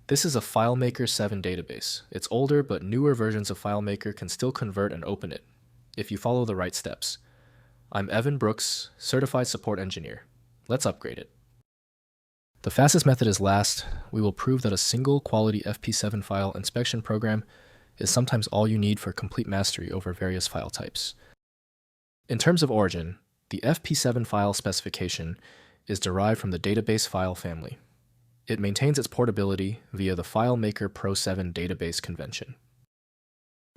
This is a FileMaker 7 database. It's older, but newer versions of FileMaker can still convert and open it, if you follow the right steps. I'm Evan Brooks, Certified Support Engineer. Let's upgrade it. The fastest method is last. We will prove that a single quality FP7 file inspection program is sometimes all you need for complete mastery over various file types. In terms of origin, the FP7 file specification is derived from the database file family. It maintains its portability via the FileMaker Pro 7 database convention.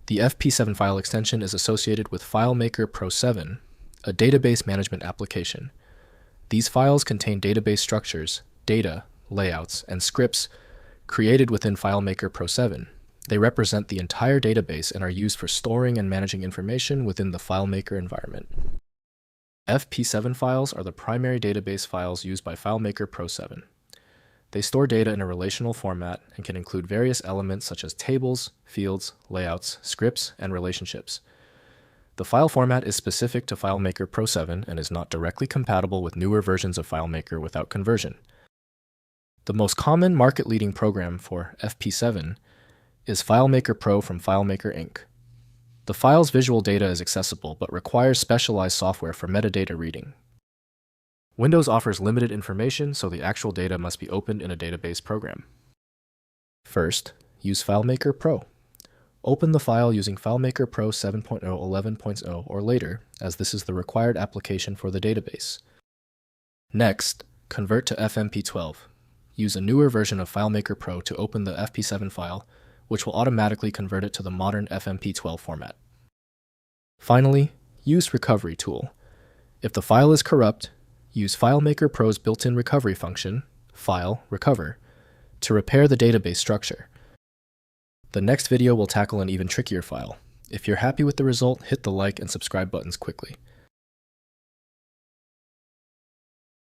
The FP7 file extension is associated with FileMaker Pro 7, a database management application. These files contain database structures, data, layouts, and scripts created within FileMaker Pro 7. They represent the entire database and are used for storing and managing information within the FileMaker environment. FP7 files are the primary database files used by FileMaker Pro 7. They store data in a relational format and can include various elements such as tables, fields, layouts, scripts, and relationships. The file format is specific to FileMaker Pro 7 and is not directly compatible with newer versions of FileMaker without conversion. The most common market-leading program for FP7 is FileMaker Pro from FileMaker Inc. The file's visual data is accessible but requires specialized software for metadata reading. Windows offers limited information, so the actual data must be opened in a database program. First, use FileMaker Pro. Open the file using FileMaker Pro 7.0, 11.0, or later, as this is the required application for the database. Next, convert to FMP12. Use a newer version of FileMaker Pro to open the FP7 file, which will automatically convert it to the modern FMP12 format. Finally, use Recovery tool. If the file is corrupt, use FileMaker Pro's built-in recovery function, File Recover, to repair the database structure. The next video will tackle an even trickier file. If you're happy with the result, hit the like and subscribe buttons quickly.